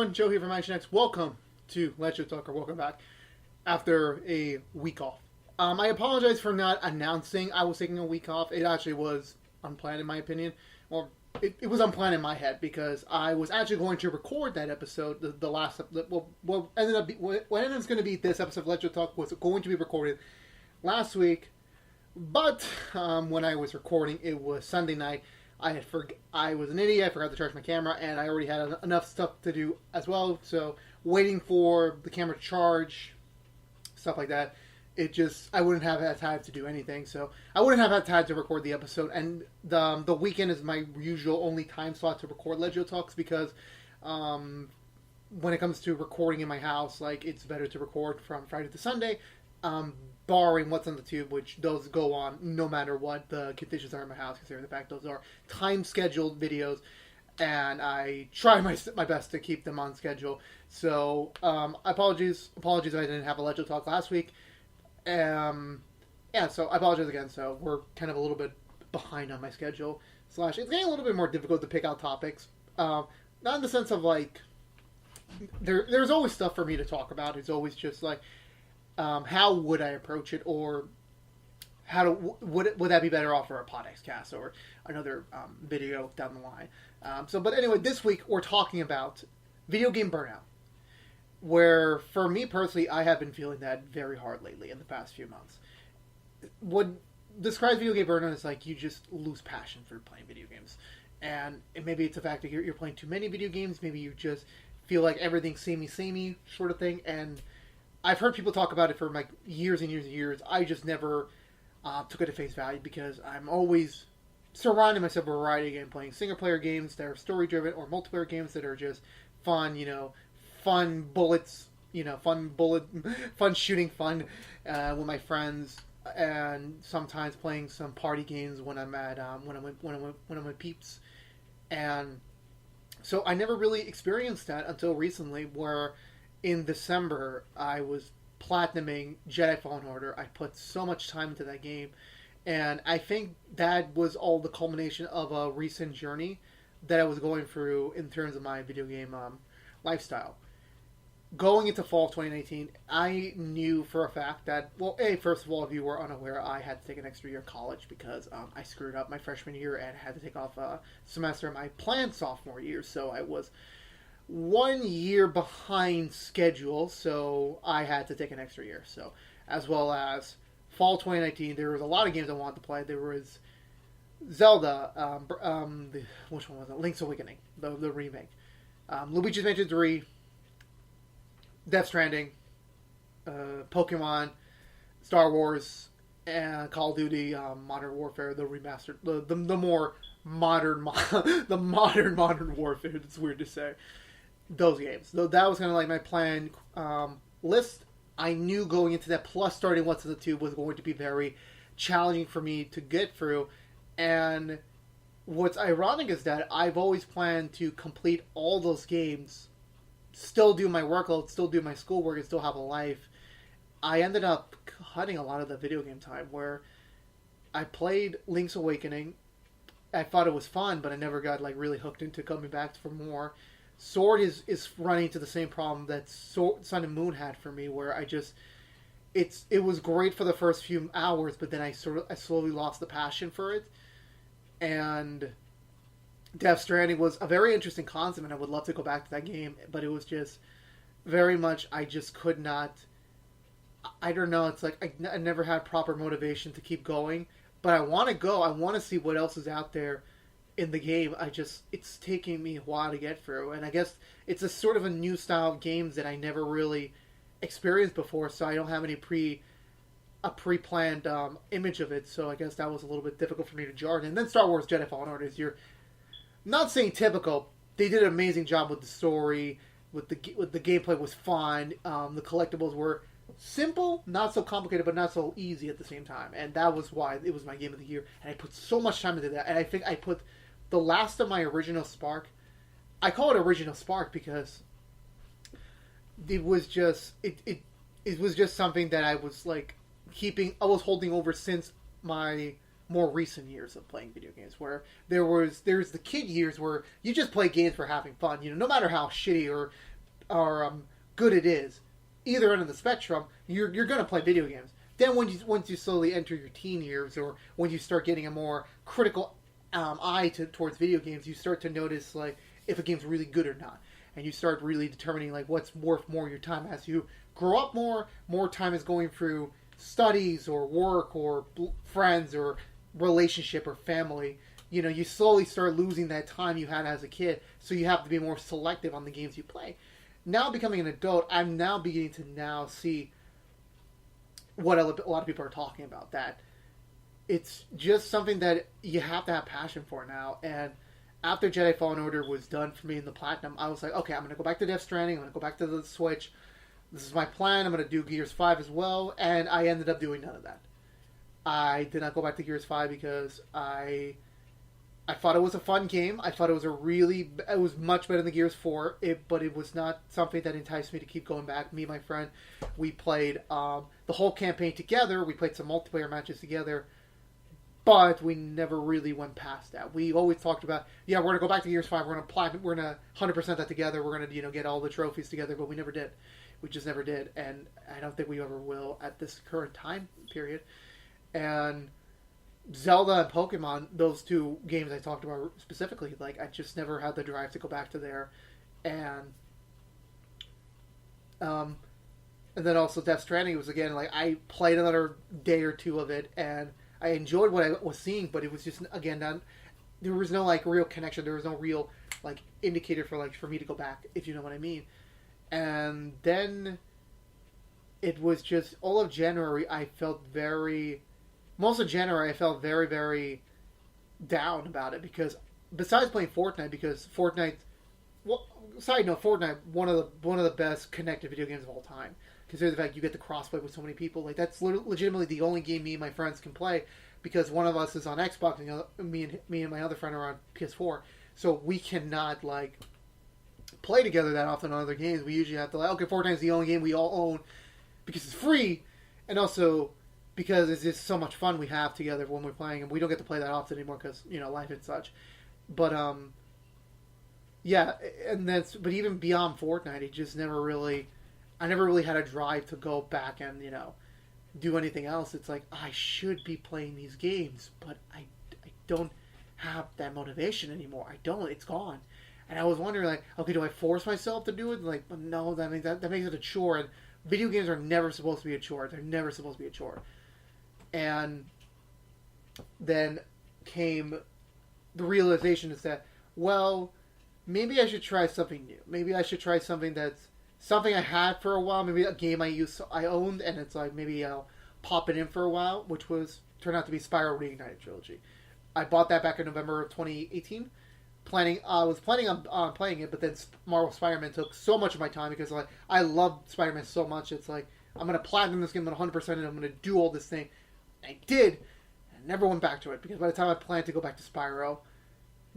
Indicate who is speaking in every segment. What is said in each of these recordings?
Speaker 1: everyone, Joe here from Action X. Welcome to Let's Talk, or welcome back after a week off. I apologize for not announcing I was taking a week off. It actually was unplanned in my opinion. Well, it was unplanned in my head because I was actually going to record that episode, the last, what ended up going to be this episode of Let's Talk was going to be recorded last week, but when I was recording, it was Sunday night. I was an idiot. I forgot to charge my camera, and I already had enough stuff to do as well. So waiting for the camera to charge, stuff like that, I wouldn't have had time to do anything. So I wouldn't have had time to record the episode. And the weekend is my usual only time slot to record Legio Talks because when it comes to recording in my house, like it's better to record from Friday to Sunday. Barring what's on the tube, which those go on no matter what the conditions are in my house, considering the fact those are time-scheduled videos, and I try my best to keep them on schedule. So, apologies I didn't have a Legio Talk last week. So I apologize again. So we're kind of a little bit behind on my schedule. / it's getting a little bit more difficult to pick out topics. Not in the sense of like, there's always stuff for me to talk about. It's always just like, how would I approach it, or would that be better off for a podcast cast or another video down the line? But anyway, this week we're talking about video game burnout, where for me personally, I have been feeling that very hard lately in the past few months. What describes video game burnout is like you just lose passion for playing video games, and maybe it's the fact that you're playing too many video games. Maybe you just feel like everything's samey sort of thing, and I've heard people talk about it for like years and years and years. I just never took it at face value because I'm always surrounding myself with a variety of games, playing single player games that are story driven or multiplayer games that are just fun, fun bullets, fun shooting fun with my friends, and sometimes playing some party games when I'm at when I'm with peeps, and so I never really experienced that until recently, where in December, I was platinuming Jedi Fallen Order. I put so much time into that game. And I think that was all the culmination of a recent journey that I was going through in terms of my video game lifestyle. Going into fall of 2019, I knew for a fact that, first of all, if you were unaware, I had to take an extra year of college because I screwed up my freshman year and had to take off a semester in my planned sophomore year. So I was 1 year behind schedule, so I had to take an extra year. So, as well as fall 2019, there was a lot of games I wanted to play. There was Zelda, which one was it? Link's Awakening, the remake, Luigi's Mansion 3, Death Stranding, Pokemon, Star Wars, and Call of Duty, Modern Warfare, the remastered, the more modern, the modern warfare. It's weird to say. Those games. So that was kind of like my planned list. I knew going into that, plus starting What's in the Tube, was going to be very challenging for me to get through. And what's ironic is that I've always planned to complete all those games, still do my workload, still do my schoolwork, and still have a life. I ended up cutting a lot of the video game time, where I played Link's Awakening. I thought it was fun, but I never got like really hooked into coming back for more. Sword is running into the same problem that Sun and Moon had for me, where it was great for the first few hours, but then I slowly lost the passion for it. And Death Stranding was a very interesting concept, and I would love to go back to that game, but it was just very much, I just could not, I don't know, it's like I never had proper motivation to keep going, but I want to go, I want to see what else is out there in the game. It's taking me a while to get through, and I guess it's a sort of a new style of games that I never really experienced before, so I don't have any pre-planned image of it, so I guess that was a little bit difficult for me to jar. And then Star Wars Jedi Fallen Order is, you're not saying typical, they did an amazing job with the story, with the gameplay was fun, the collectibles were simple, not so complicated, but not so easy at the same time, and that was why it was my game of the year, and I put so much time into that, and I think I put the last of my original spark. I call it original spark because it was just it was just something that I was like I was holding over since my more recent years of playing video games, where there's the kid years where you just play games for having fun, no matter how shitty or good it is, either end of the spectrum, you're gonna play video games. Then once you slowly enter your teen years, or when you start getting a more critical eye towards video games, you start to notice like if a game's really good or not, and you start really determining like what's worth more of your time. As you grow up more time is going through studies or work or friends or relationship or family. You know, you slowly start losing that time you had as a kid, so you have to be more selective on the games you play. Now becoming an adult, I'm now beginning to now see what a lot of people are talking about, that it's just something that you have to have passion for now. And after Jedi Fallen Order was done for me in the Platinum, I was like, okay, I'm going to go back to Death Stranding, I'm going to go back to the Switch. This is my plan. I'm going to do Gears 5 as well. And I ended up doing none of that. I did not go back to Gears 5 because I thought it was a fun game. I thought it was much better than Gears 4, but it was not something that enticed me to keep going back. Me and my friend, we played the whole campaign together. We played some multiplayer matches together, but we never really went past that. We always talked about, yeah, we're going to go back to Gears 5. We're going to 100% that together. We're going to, get all the trophies together, but we never did. We just never did, and I don't think we ever will at this current time period. And Zelda and Pokemon, those two games I talked about specifically, like, I just never had the drive to go back to there. And then also Death Stranding was, again, like, I played another day or two of it, and I enjoyed what I was seeing, but it was just, again, there was no, like, real connection. There was no real, like, indicator for me to go back, if you know what I mean. And then it was just all of January. Most of January I felt very, very down about it, because besides playing Fortnite, side note, Fortnite, one of the best connected video games of all time. Consider the fact you get to crossplay with so many people. Like, that's legitimately the only game me and my friends can play, because one of us is on Xbox and me and my other friend are on PS4. So we cannot, like, play together that often on other games. We usually have to, like, okay, Fortnite is the only game we all own because it's free, and also because it's just so much fun we have together when we're playing, and we don't get to play that often anymore because, life and such. But yeah, but even beyond Fortnite, it just I never really had a drive to go back and, do anything else. It's like, I should be playing these games, but I don't have that motivation anymore. I don't. It's gone. And I was wondering, like, okay, do I force myself to do it? Like, no, that makes it a chore. And video games are never supposed to be a chore. They're never supposed to be a chore. And then came the realization is that, well, maybe I should try something new. Maybe I should try something that's something I had for a while. Maybe a game I owned, and it's like, maybe I'll pop it in for a while, which turned out to be Spyro Reignited Trilogy. I bought that back in November of 2018. I was planning on playing it, but then Marvel Spider-Man took so much of my time, because, like, I love Spider-Man so much. It's like, I'm going to platinum this game at 100%, and I'm going to do all this thing. And I did. I never went back to it, because by the time I planned to go back to Spyro,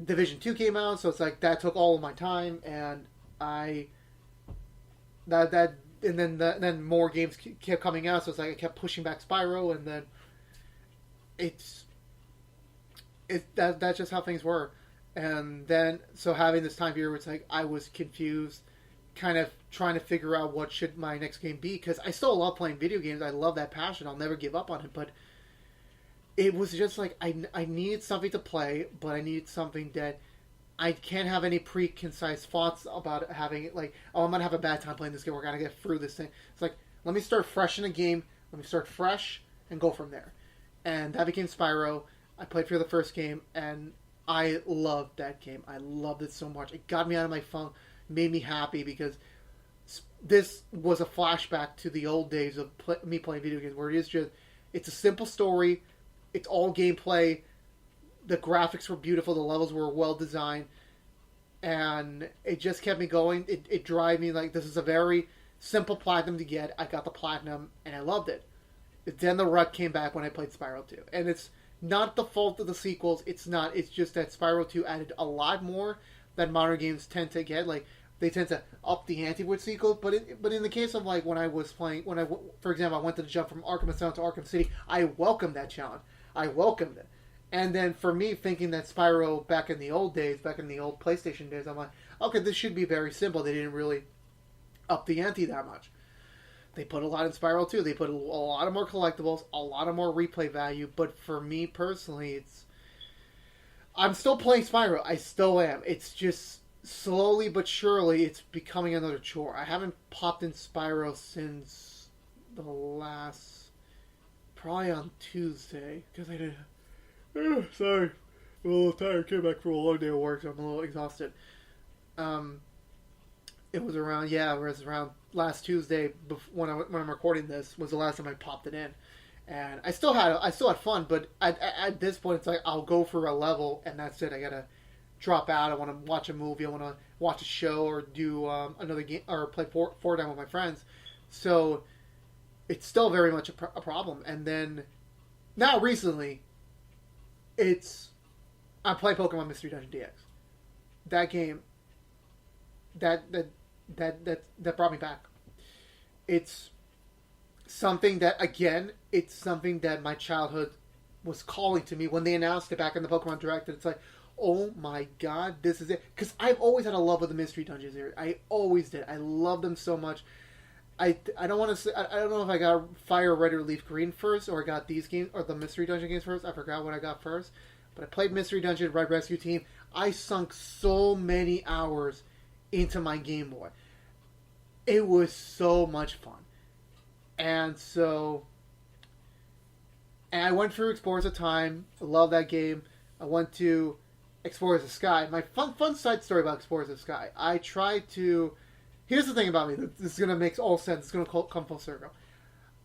Speaker 1: Division 2 came out, so it's like, that took all of my time, and then more games kept coming out, so it's like I kept pushing back Spyro, and then that's just how things were. And then, so having this time here, it's like I was confused, kind of trying to figure out what should my next game be, because I still love playing video games. I love that passion. I'll never give up on it. But it was just like I needed something to play, but I needed something that I can't have any preconceived thoughts about having it. Like, oh, I'm going to have a bad time playing this game. We're going to get through this thing. It's like, let me start fresh in a game. Let me start fresh and go from there. And that became Spyro. I played through the first game, and I loved that game. I loved it so much. It got me out of my funk, made me happy, because this was a flashback to the old days of me playing video games, where it's a simple story, it's all gameplay, the graphics were beautiful, the levels were well designed, and it just kept me going. It drove me, like, this is a very simple platinum to get. I got the platinum, and I loved it. Then the rut came back when I played Spyro 2, and it's not the fault of the sequels. It's not. It's just that Spyro 2 added a lot more than modern games tend to get. Like, they tend to up the ante with sequels. But in the case of, like, when I was playing, for example, I went to the jump from Arkham Asylum to Arkham City, I welcomed that challenge. I welcomed it. And then for me, thinking that Spyro back in the old days, back in the old PlayStation days, I'm like, okay, this should be very simple. They didn't really up the ante that much. They put a lot in Spiral too. They put a lot of more collectibles, a lot of more replay value. But for me personally, I'm still playing Spiral. I still am. It's just slowly but surely, it's becoming another chore. I haven't popped in Spiral since the last, probably on Tuesday, because I did. Sorry, I'm a little tired. Came back from a long day of work, so I'm a little exhausted. It was around last Tuesday when I'm recording this was the last time I popped it in, and I still had fun. But at this point, it's like I'll go for a level and that's it. I gotta drop out. I want to watch a movie. I want to watch a show or do another game or play Fortnite with my friends. So it's still very much a problem. And then now recently, I'm playing Pokemon Mystery Dungeon DX. That game. That brought me back. It's something that my childhood was calling to me when they announced it back in the Pokemon Direct. It's like, oh my god, this is it. Because I've always had a love of the Mystery Dungeons here. I always did. I love them so much. I don't want to say, I don't know if I got Fire Red or Leaf Green first, or I got these games or the Mystery Dungeon games first. I forgot what I got first, but I played Mystery Dungeon, Red Rescue Team. I sunk so many hours into my Game Boy. It was so much fun. And I went through Explorers of Time. I love that game. I went to Explorers of Sky. My fun side story about Explorers of Sky. I tried to... Here's the thing about me. This is going to make all sense. It's going to come full circle.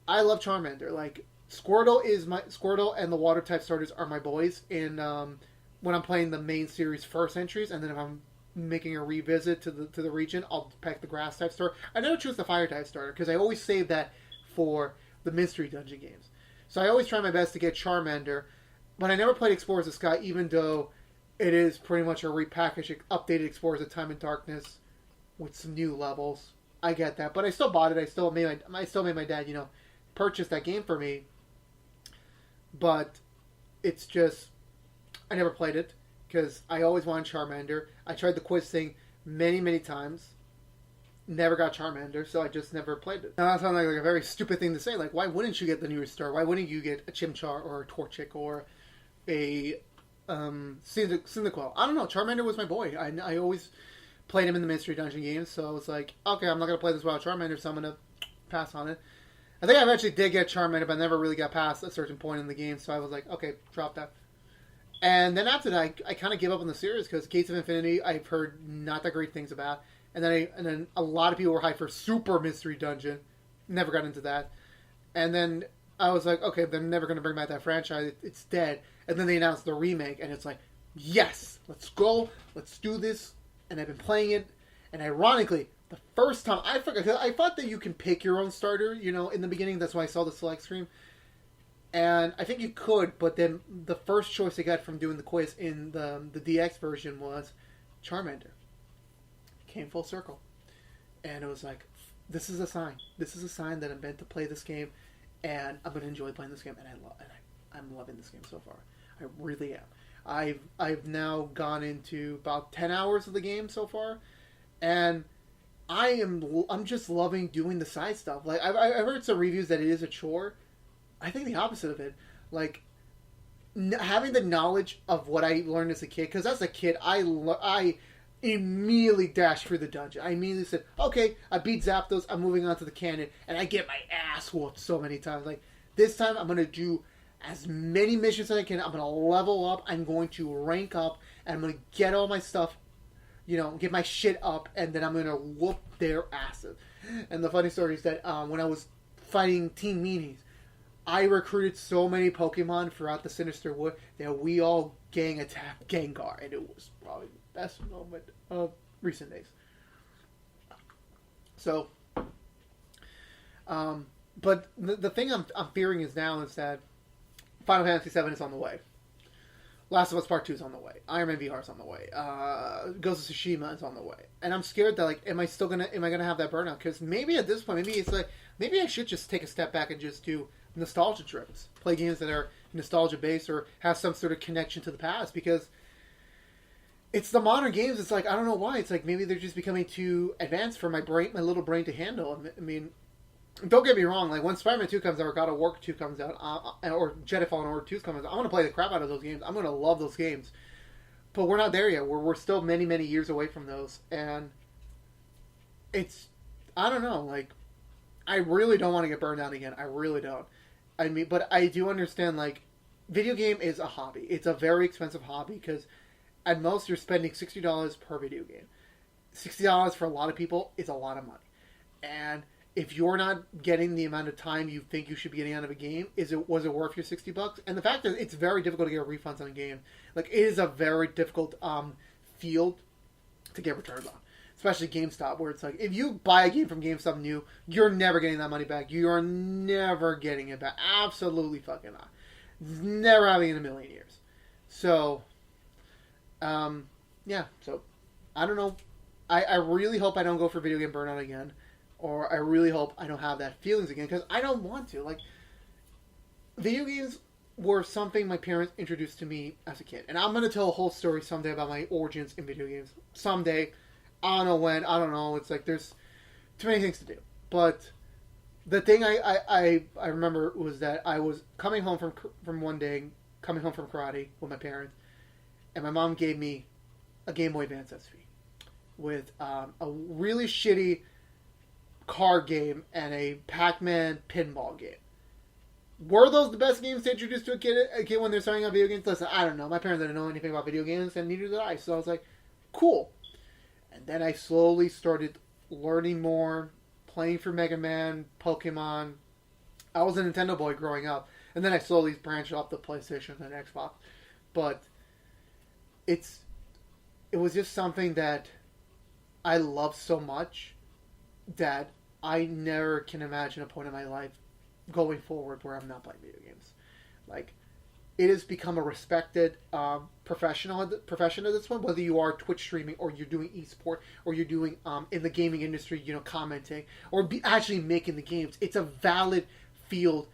Speaker 1: I love Charmander. Like, Squirtle and the water type starters are my boys. And when I'm playing the main series first entries, and then if I'm making a revisit to the region, I'll pack the grass type starter. I never choose the fire type starter because I always save that for the Mystery Dungeon games. So I always try my best to get Charmander, but I never played Explorers of Sky, even though it is pretty much a repackaged, updated Explorers of Time and Darkness with some new levels. I get that, but I still bought it. I still made my dad, purchase that game for me. But it's just, I never played it because I always wanted Charmander. I tried the quiz thing many, many times. Never got Charmander, so I just never played it. Now that sounds like a very stupid thing to say. Like, why wouldn't you get the newest star? Why wouldn't you get a Chimchar or a Torchic or a Cyndaquil? I don't know. Charmander was my boy. I always played him in the Mystery Dungeon games, so I was like, okay, I'm not going to play this without Charmander, so I'm going to pass on it. I think I eventually did get Charmander, but I never really got past a certain point in the game, so I was like, okay, drop that. And then after that, I kind of gave up on the series because Gates of Infinity, I've heard not that great things about. And then a lot of people were hyped for Super Mystery Dungeon. Never got into that. And then I was like, okay, they're never going to bring back that franchise. It's dead. And then they announced the remake, and it's like, yes, let's go. Let's do this. And I've been playing it. And ironically, the first time, I thought that you can pick your own starter, in the beginning. That's why I saw the select screen. And I think you could, but then the first choice I got from doing the quiz in the DX version was Charmander. Came full circle. And it was like, this is a sign. This is a sign that I'm meant to play this game, and I'm going to enjoy playing this game, and I'm loving this game so far. I really am. I've now gone into about 10 hours of the game so far, and I'm just loving doing the side stuff. Like, I've heard some reviews that it is a chore. I think the opposite of it. Like, having the knowledge of what I learned as a kid, because as a kid, I immediately dashed through the dungeon. I immediately said, okay, I beat Zapdos, I'm moving on to the cannon, and I get my ass whooped so many times. Like, this time I'm going to do as many missions as I can. I'm going to level up, I'm going to rank up, and I'm going to get all my stuff, get my shit up, and then I'm going to whoop their asses. And the funny story is that when I was fighting Team Meanies, I recruited so many Pokemon throughout the Sinister Wood that we all gang attacked Gengar, and it was probably the best moment of recent days. So, but the thing I'm fearing is that Final Fantasy VII is on the way. Last of Us Part 2 is on the way. Iron Man VR is on the way. Ghost of Tsushima is on the way. And I'm scared that, like, am I gonna have that burnout? Because maybe at this point, maybe I should just take a step back and just do nostalgia trips. Play games that are nostalgia based or have some sort of connection to the past, because it's the modern games. It's like I don't know why. It's like maybe they're just becoming too advanced for my little brain to handle. I mean, don't get me wrong. Like when Spider-Man 2 comes out, or God of War 2 comes out, or Jedi Fallen Order 2 comes out, I'm gonna play the crap out of those games. I'm gonna love those games. But we're not there yet. We're still many years away from those, and it's I don't know. Like I really don't want to get burned out again. I really don't. I mean, but I do understand. Like video game is a hobby. It's a very expensive hobby because at most you're spending $60 per video game. $60 for a lot of people is a lot of money, and if you're not getting the amount of time you think you should be getting out of a game, was it worth your $60? And the fact is, it's very difficult to get refunds on a game. Like it is a very difficult field to get returns on, especially GameStop, where it's like if you buy a game from GameStop new, you're never getting that money back. You are never getting it back. Absolutely fucking not. Never having in a million years. So, yeah. So, I don't know. I really hope I don't go for video game burnout again. Or I really hope I don't have that feelings again, because I don't want to. Like, video games were something my parents introduced to me as a kid. And I'm going to tell a whole story someday about my origins in video games. Someday. I don't know when. I don't know. It's like there's too many things to do. But the thing I remember was that I was coming home from one day, coming home from karate with my parents, and my mom gave me a Game Boy Advance SP with a really shitty card game and a Pac-Man pinball game. Were those the best games to introduce to a kid when they're starting out video games? Listen, I don't know. My parents didn't know anything about video games, and neither did I. So I was like, cool. And then I slowly started learning more, playing for Mega Man, Pokemon. I was a Nintendo boy growing up, and then I slowly branched off the PlayStation and Xbox. But it was just something that I love so much that I never can imagine a point in my life going forward where I'm not playing video games. Like, it has become a respected profession at this point, whether you are Twitch streaming or you're doing esport or you're doing in the gaming industry, commenting or actually making the games. It's a valid field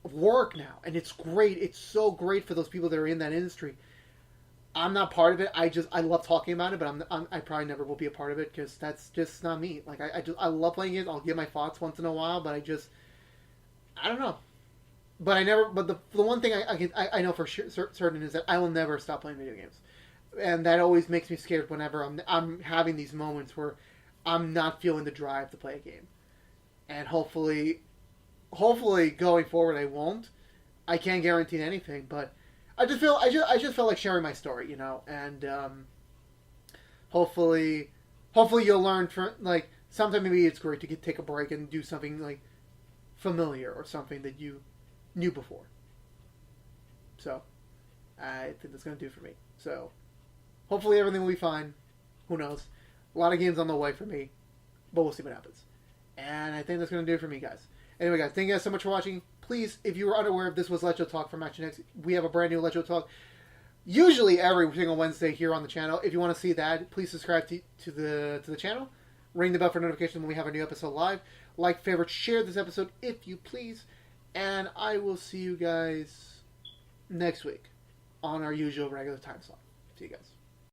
Speaker 1: of work now, and it's great. It's so great for those people that are in that industry. I'm not part of it. I love talking about it, but I probably never will be a part of it because that's just not me. Like I love playing games. I'll give my thoughts once in a while, but I don't know. But I never. But the one thing I know for certain is that I will never stop playing video games, and that always makes me scared whenever I'm having these moments where I'm not feeling the drive to play a game, and hopefully going forward I won't. I can't guarantee anything, but I just felt like sharing my story, and hopefully you'll learn from, like, sometime maybe it's great to take a break and do something like familiar or something that you knew before. So I think that's gonna do it for me. So hopefully everything will be fine. Who knows? A lot of games on the way for me, but we'll see what happens. And I think that's gonna do it for me, guys. Anyway, guys, thank you guys so much for watching. Please, if you were unaware of this, was Let's Show Talk from Action X. We have a brand new Let's Show Talk, usually every single Wednesday here on the channel. If you want to see that, please subscribe to the channel. Ring the bell for notifications when we have a new episode live. Like, favorite, share this episode if you please. And I will see you guys next week on our usual regular time slot. See you guys.